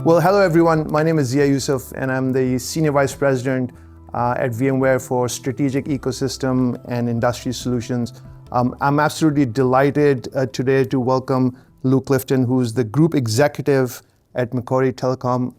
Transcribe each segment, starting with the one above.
Well, hello everyone. My name is Zia Yusuf and I'm the Senior Vice President at VMware for Strategic Ecosystem and Industry Solutions. I'm absolutely delighted today to welcome Clifton, who's the Group Executive at Macquarie Telecom.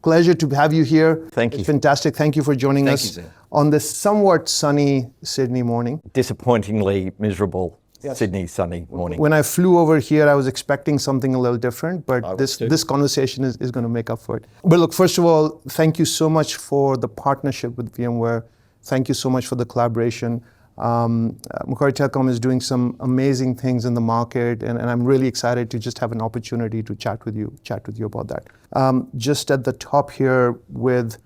Pleasure to have you here. Thank you. It's fantastic. Thank you for joining us Thank you, Zia. on this somewhat sunny Sydney morning. Disappointingly miserable. Yes. Sydney sunny morning. When I flew over here, I was expecting something a little different, but I was too. this conversation is going to make up for it. But look, first of all, thank you so much for the partnership with VMware. Thank you so much for the collaboration. Macquarie Telecom is doing some amazing things in the market, and I'm really excited to just have an opportunity to chat with you about that. Just at the top here with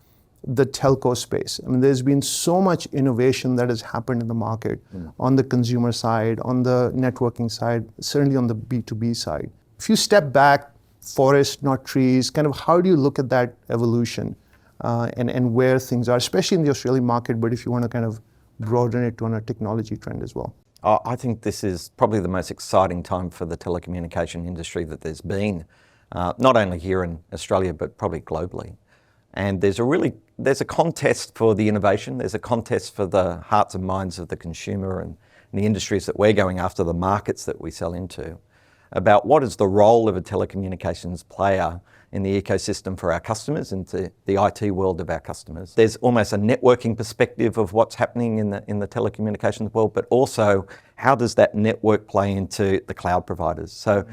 the telco space. I mean, there's been so much innovation that has happened in the market on the consumer side, on the networking side, certainly on the B2B side. If you step back, forest, not trees, kind of how do you look at that evolution and where things are, especially in the Australian market, but if you want to kind of broaden it to on a technology trend as well? I think this is probably the most exciting time for the telecommunication industry that there's been, not only here in Australia, but probably globally. And there's a contest for the innovation. There's a contest for the hearts and minds of the consumer and the industries that we're going after, the markets that we sell into, about what is the role of a telecommunications player in the ecosystem for our customers and to the IT world of our customers. There's almost a networking perspective of what's happening in the telecommunications world, but also how does that network play into the cloud providers? So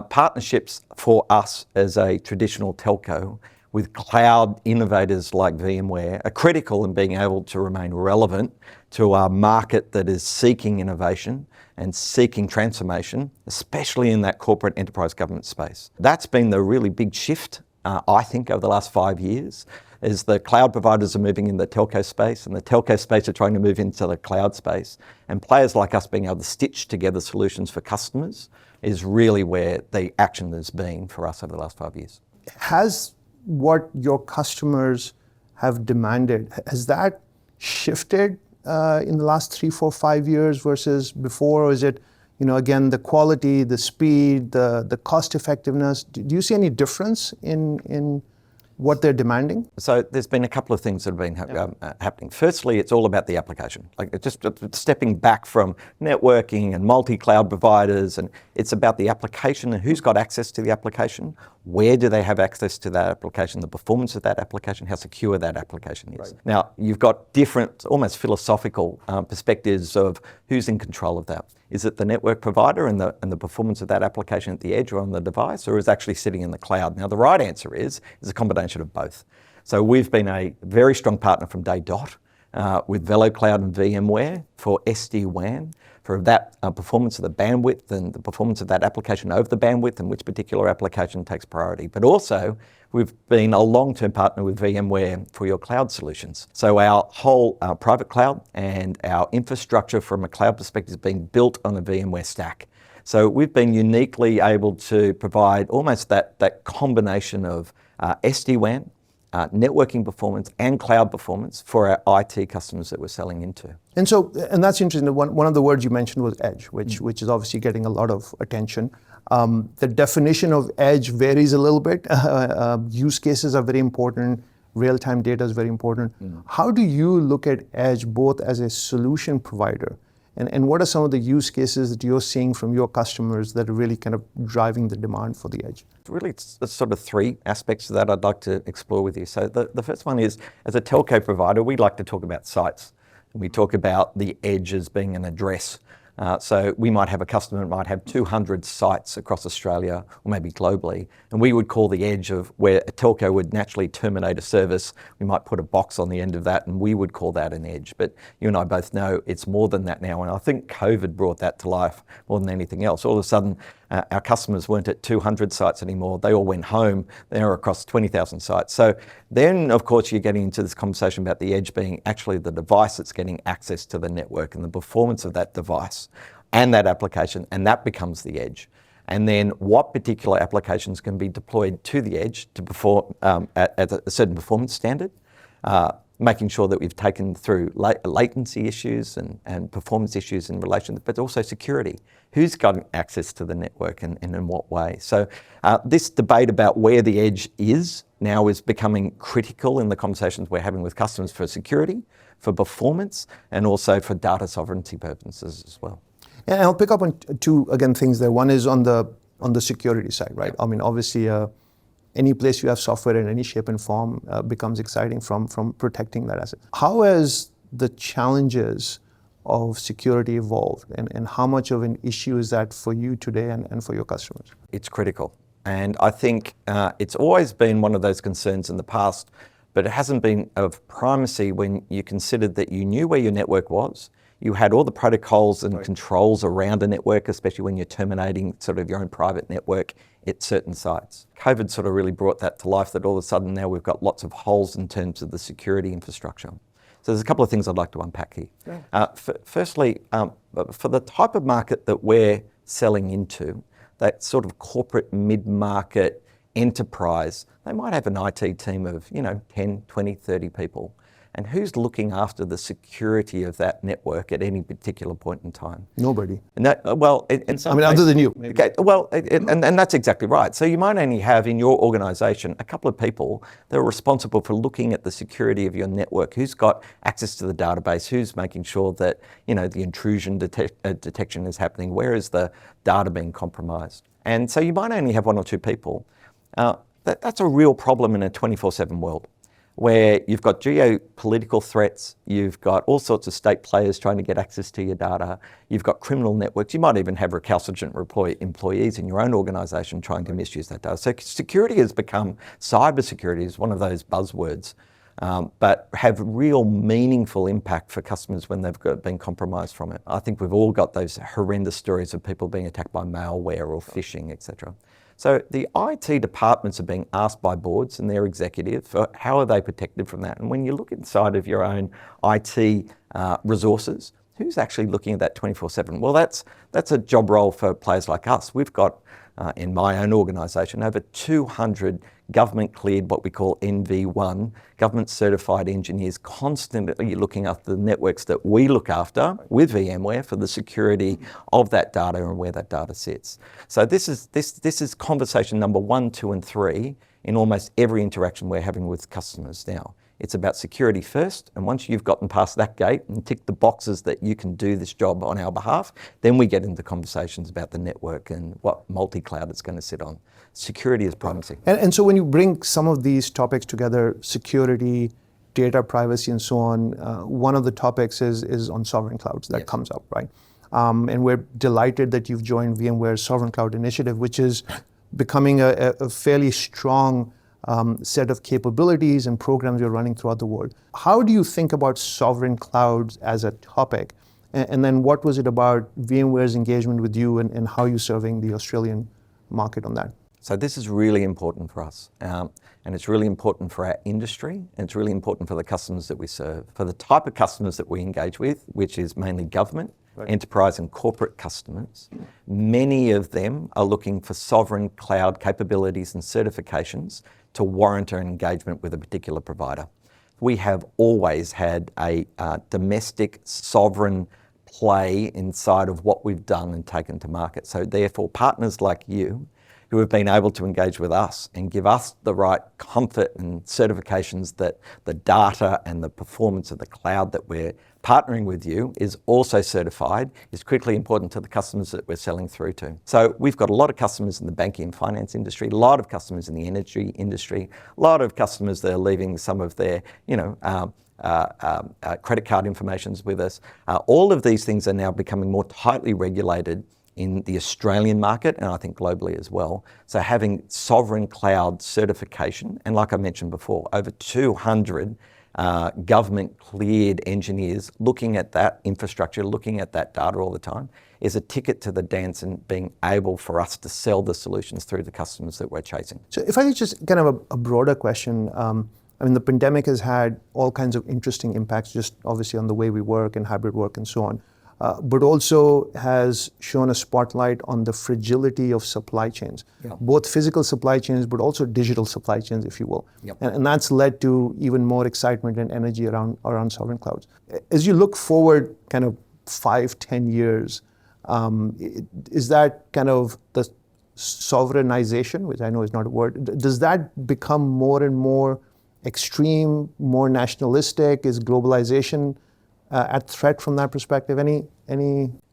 partnerships for us as a traditional telco with cloud innovators like VMware are critical in being able to remain relevant to our market that is seeking innovation and seeking transformation, especially in that corporate enterprise government space. That's been the really big shift, I think, over the last 5 years, as the cloud providers are moving in the telco space and the telco space are trying to move into the cloud space. And players like us being able to stitch together solutions for customers is really where the action has been for us over the last 5 years. Has what your customers have demanded, has that shifted in the last 3, 4, 5 years versus before? Or is it, again, the quality, the speed, the cost effectiveness? Do you see any difference in what they're demanding? So there's been a couple of things that have been happening. Firstly, it's all about the application. Like just stepping back from networking and multi-cloud providers, and it's about the application and who's got access to the application, where do they have access to that application, the performance of that application, how secure that application is. Right. Now, you've got different, almost philosophical perspectives of who's in control of that. Is it the network provider and the performance of that application at the edge or on the device, or is it actually sitting in the cloud? Now, the right answer is a combination of both. So we've been a very strong partner from day dot with VeloCloud and VMware for SD-WAN, for that performance of the bandwidth and the performance of that application over the bandwidth and which particular application takes priority. But also, we've been a long-term partner with VMware for your cloud solutions. So our whole private cloud and our infrastructure from a cloud perspective is being built on a VMware stack. So we've been uniquely able to provide almost that combination of SD-WAN, networking performance and cloud performance for our IT customers that we're selling into. And that's interesting. One of the words you mentioned was edge, which is obviously getting a lot of attention. The definition of edge varies a little bit. Use cases are very important. Real-time data is very important. How do you look at edge both as a solution provider and what are some of the use cases that you're seeing from your customers that are really kind of driving the demand for the edge? Really, it's sort of three aspects to that I'd like to explore with you. So the first one is, as a telco provider, we like to talk about sites. And we talk about the edge as being an address. So we might have a customer that might have 200 sites across Australia or maybe globally, and we would call the edge of where a telco would naturally terminate a service. We might put a box on the end of that and we would call that an edge. But you and I both know it's more than that now, and I think COVID brought that to life more than anything else. All of a sudden, our customers weren't at 200 sites anymore. They all went home. They were across 20,000 sites. So then, of course, you're getting into this conversation about the edge being actually the device that's getting access to the network and the performance of that device and that application, and that becomes the edge. And then what particular applications can be deployed to the edge to perform at a certain performance standard. making sure that we've taken through latency issues and performance issues in relation, but also security. Who's got access to the network and in what way? So this debate about where the edge is now is becoming critical in the conversations we're having with customers for security, for performance, and also for data sovereignty purposes as well. And I'll pick up on two, again, things there. One is on the security side, right? I mean, obviously, any place you have software in any shape and form becomes exciting from protecting that asset. How has the challenges of security evolved, and how much of an issue is that for you today and for your customers? It's critical. And I think it's always been one of those concerns in the past, but it hasn't been of primacy when you considered that you knew where your network was. You had all the protocols and controls around a network, especially when you're terminating sort of your own private network at certain sites. COVID sort of really brought that to life, that all of a sudden now we've got lots of holes in terms of the security infrastructure. So there's a couple of things I'd like to unpack here. Yeah. Firstly, for the type of market that we're selling into, that sort of corporate mid-market enterprise, they might have an IT team of 10, 20, 30 people. And who's looking after the security of that network at any particular point in time? Nobody. No, well, other than you. Maybe. Okay, well, and that's exactly right. So you might only have in your organisation a couple of people that are responsible for looking at the security of your network. Who's got access to the database? Who's making sure that the intrusion detection is happening? Where is the data being compromised? And so you might only have one or two people. That's a real problem in a 24/7 world, where you've got geopolitical threats, you've got all sorts of state players trying to get access to your data, you've got criminal networks, you might even have recalcitrant employees in your own organisation trying to misuse that data. So security has become, cybersecurity is one of those buzzwords, but have real meaningful impact for customers when they've been compromised from it. I think we've all got those horrendous stories of people being attacked by malware or phishing, etc. So the IT departments are being asked by boards and their executives for how are they protected from that. And when you look inside of your own IT resources, who's actually looking at that 24/7? Well, that's a job role for players like us. We've got, in my own organisation, over 200 government cleared, what we call NV1, government certified engineers constantly looking after the networks that we look after with VMware for the security of that data and where that data sits. So this is conversation number 1, 2, and 3 in almost every interaction we're having with customers now. It's about security first, and once you've gotten past that gate and ticked the boxes that you can do this job on our behalf, then we get into conversations about the network and what multi-cloud it's going to sit on. Security is primacy. And so when you bring some of these topics together, security, data privacy, and so on, one of the topics is on sovereign clouds that comes up, right? And we're delighted that you've joined VMware's Sovereign Cloud Initiative, which is becoming a fairly strong set of capabilities and programs you're running throughout the world. How do you think about sovereign clouds as a topic? And then what was it about VMware's engagement with you and how you're serving the Australian market on that? So this is really important for us, and it's really important for our industry, and it's really important for the customers that we serve. For the type of customers that we engage with, which is mainly government, enterprise and corporate customers, many of them are looking for sovereign cloud capabilities and certifications to warrant an engagement with a particular provider. We have always had a domestic sovereign play inside of what we've done and taken to market. So therefore, partners like you who have been able to engage with us and give us the right comfort and certifications that the data and the performance of the cloud that we're partnering with you is also certified is critically important to the customers that we're selling through to. So we've got a lot of customers in the banking and finance industry, a lot of customers in the energy industry, a lot of customers that are leaving some of their, credit card informations with us. All of these things are now becoming more tightly regulated in the Australian market, and I think globally as well. So having sovereign cloud certification, and like I mentioned before, over 200 government cleared engineers looking at that infrastructure, looking at that data all the time, is a ticket to the dance and being able for us to sell the solutions through the customers that we're chasing. So if I could just kind of a broader question, the pandemic has had all kinds of interesting impacts, just obviously on the way we work and hybrid work and so on. but also has shown a spotlight on the fragility of supply chains, both physical supply chains, but also digital supply chains, if you will. And that's led to even more excitement and energy around sovereign clouds. As you look forward kind of 5-10 years, is that kind of the sovereignization, which I know is not a word, does that become more and more extreme, more nationalistic? Is globalization at threat from that perspective? Any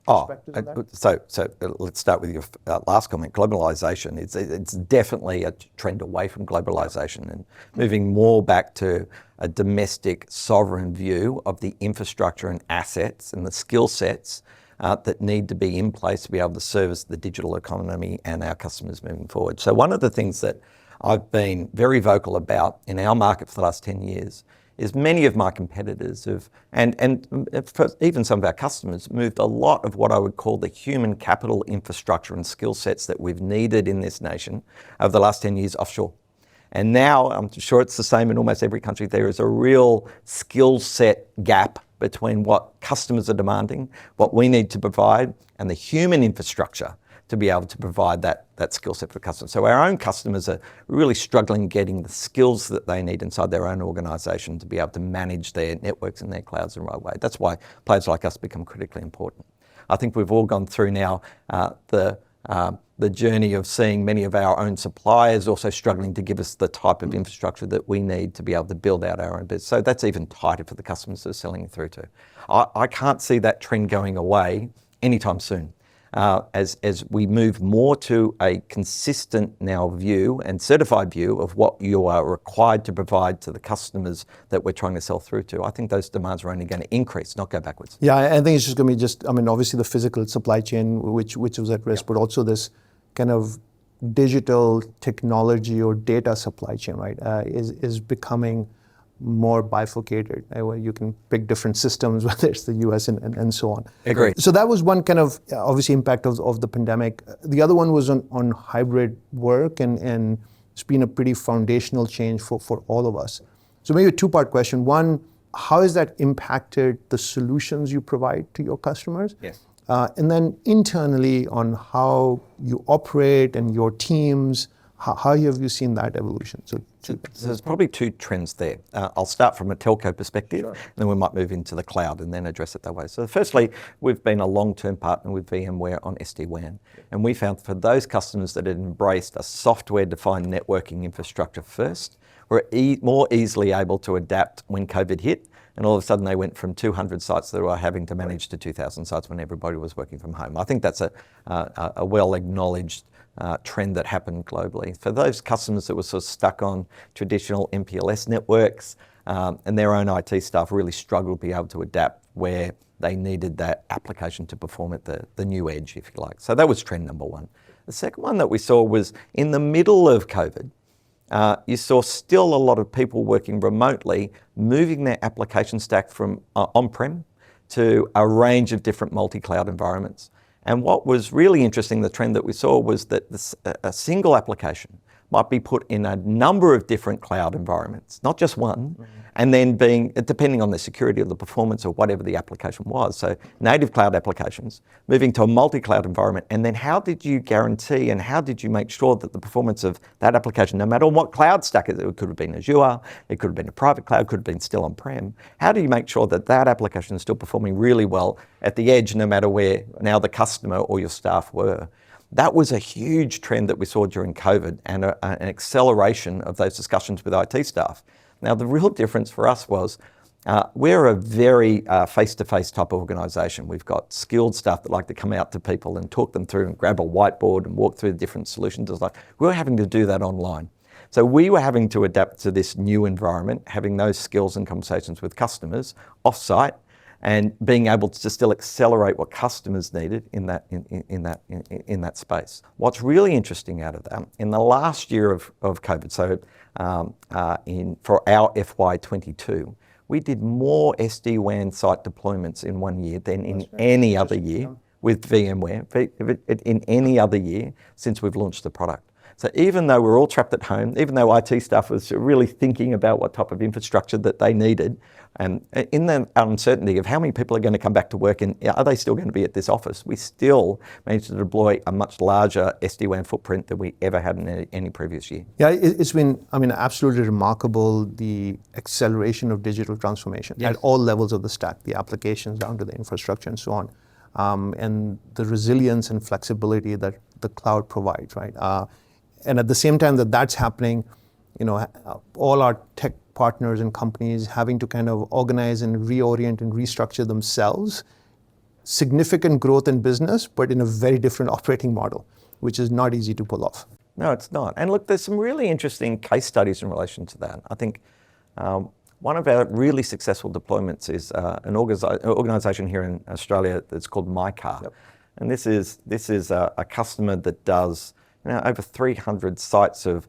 perspectives on that? So let's start with your last comment. Globalization, it's definitely a trend away from globalization and moving more back to a domestic sovereign view of the infrastructure and assets and the skill sets that need to be in place to be able to service the digital economy and our customers moving forward. So one of the things that I've been very vocal about in our market for the last 10 years is many of my competitors have, and even some of our customers, moved a lot of what I would call the human capital infrastructure and skill sets that we've needed in this nation over the last 10 years offshore. And now, I'm sure it's the same in almost every country, there is a real skill set gap between what customers are demanding, what we need to provide, and the human infrastructure to be able to provide that skill set for customers. So our own customers are really struggling getting the skills that they need inside their own organisation to be able to manage their networks and their clouds in the right way. That's why players like us become critically important. I think we've all gone through now the journey of seeing many of our own suppliers also struggling to give us the type of infrastructure that we need to be able to build out our own business. So that's even tighter for the customers that are selling through to. I can't see that trend going away anytime soon. As we move more to a consistent now view and certified view of what you are required to provide to the customers that we're trying to sell through to, I think those demands are only going to increase, not go backwards. Yeah, I think it's just going to be obviously the physical supply chain, which was at risk, but also this kind of digital technology or data supply chain, right, is becoming more bifurcated. You can pick different systems, whether it's the US and so on. Agreed. So that was one kind of obviously impact of the pandemic. The other one was on hybrid work, and it's been a pretty foundational change for all of us. So maybe a two-part question. One, how has that impacted the solutions you provide to your customers? Yes. And then internally on how you operate and your teams, how have you seen that evolution? So there's probably two trends there. I'll start from a telco perspective, and then we might move into the cloud and then address it that way. So firstly, we've been a long-term partner with VMware on SD-WAN. And we found for those customers that had embraced a software-defined networking infrastructure first, were more easily able to adapt when COVID hit. And all of a sudden they went from 200 sites that were having to manage to 2,000 sites when everybody was working from home. I think that's a well-acknowledged trend that happened globally. For those customers that were sort of stuck on traditional MPLS networks and their own IT staff really struggled to be able to adapt where they needed that application to perform at the new edge, if you like. So that was trend number one. The second one that we saw was in the middle of COVID, you saw still a lot of people working remotely, moving their application stack from on-prem to a range of different multi-cloud environments. And what was really interesting, the trend that we saw was that a single application might be put in a number of different cloud environments, not just one, and then depending on the security or the performance or whatever the application was. So native cloud applications, moving to a multi-cloud environment, and then how did you guarantee and how did you make sure that the performance of that application, no matter what cloud stack it could have been Azure, it could have been a private cloud, could have been still on-prem, how do you make sure that that application is still performing really well at the edge, no matter where now the customer or your staff were? That was a huge trend that we saw during COVID and an acceleration of those discussions with IT staff. Now, the real difference for us was we're a very face-to-face type of organisation. We've got skilled staff that like to come out to people and talk them through and grab a whiteboard and walk through the different solutions. We were having to do that online. So we were having to adapt to this new environment, having those skills and conversations with customers off-site, and being able to still accelerate what customers needed in that space. What's really interesting out of that, in the last year of COVID, so for our FY22, we did more SD-WAN site deployments in 1 year than in any other year with VMware, in any other year since we've launched the product. So even though we're all trapped at home, even though IT staff was really thinking about what type of infrastructure that they needed, And in the uncertainty of how many people are going to come back to work and are they still going to be at this office, we still managed to deploy a much larger SD-WAN footprint than we ever had in any previous year. Yeah, it's been, absolutely remarkable, the acceleration of digital transformation at all levels of the stack, the applications down to the infrastructure and so on, and the resilience and flexibility that the cloud provides, right? And at the same time that's happening, all our tech partners and companies having to kind of organize and reorient and restructure themselves. Significant growth in business, but in a very different operating model, which is not easy to pull off. No, it's not. And look, there's some really interesting case studies in relation to that. I think one of our really successful deployments is an organization here in Australia that's called MyCar. Yep. And this is a customer that does over 300 sites of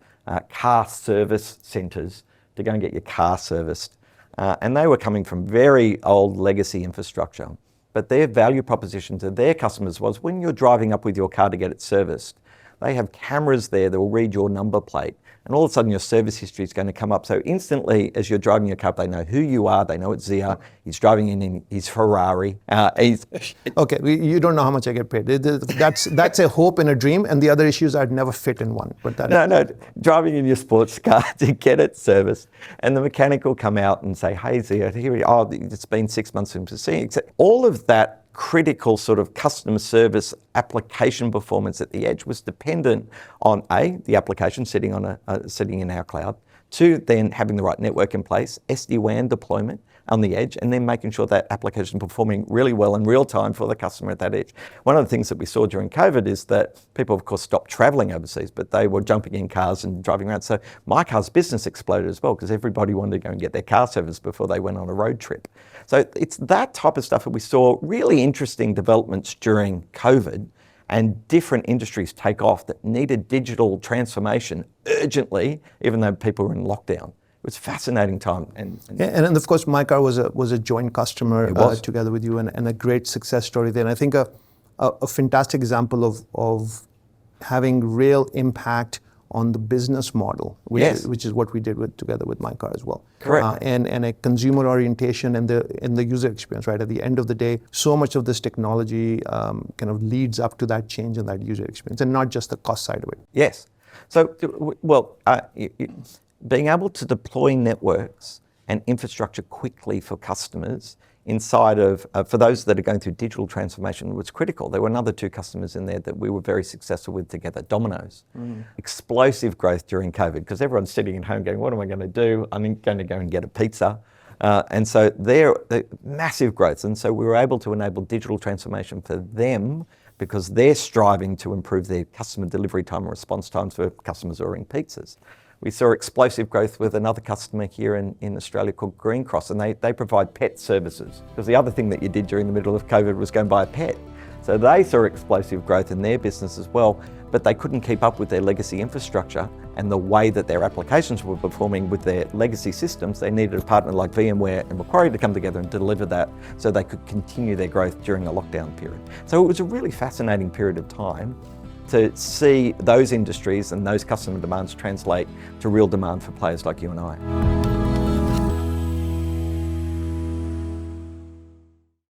car service centres to go and get your car serviced. And they were coming from very old legacy infrastructure. But their value proposition to their customers was when you're driving up with your car to get it serviced, they have cameras there that will read your number plate. And all of a sudden your service history is going to come up. So instantly, as you're driving your car, they know who you are, they know it's Zia, he's driving in his Ferrari. Okay, you don't know how much I get paid. That's a hope and a dream, and the other issues I'd never fit in one. But No, driving in your sports car to get it serviced, and the mechanic will come out and say, hey Zia, it's been 6 months since we've seen it. All of that critical sort of customer service application performance at the edge was dependent on the application sitting in our cloud, 2, then having the right network in place, SD-WAN deployment on the edge, and then making sure that application performing really well in real time for the customer at that edge. One of the things that we saw during COVID is that people, of course, stopped traveling overseas, but they were jumping in cars and driving around. So my car's business exploded as well because everybody wanted to go and get their car serviced before they went on a road trip. So it's that type of stuff that we saw really interesting developments during COVID, and different industries take off that needed digital transformation urgently, even though people were in lockdown. It was a fascinating time. And of course, MyCar was a joint customer together with you, and a great success story there. And I think a fantastic example of having real impact on the business model, which is what we did together with MyCar as well. Correct. And a consumer orientation and the user experience, right? At the end of the day, so much of this technology kind of leads up to that change in that user experience, and not just the cost side of it. Yes. So, being able to deploy networks and infrastructure quickly for customers inside of, for those that are going through digital transformation was critical. There were another 2 customers in there that we were very successful with together, Domino's. Explosive growth during COVID because everyone's sitting at home going, what am I going to do? I'm going to go and get a pizza. And so they're massive growth. And so we were able to enable digital transformation for them because they're striving to improve their customer delivery time and response times for customers ordering pizzas. We saw explosive growth with another customer here in Australia called Green Cross, and they provide pet services. Because the other thing that you did during the middle of COVID was go and buy a pet. So they saw explosive growth in their business as well, but they couldn't keep up with their legacy infrastructure and the way that their applications were performing with their legacy systems. They needed a partner like VMware and Macquarie to come together and deliver that so they could continue their growth during a lockdown period. So it was a really fascinating period of time to see those industries and those customer demands translate to real demand for players like you and I.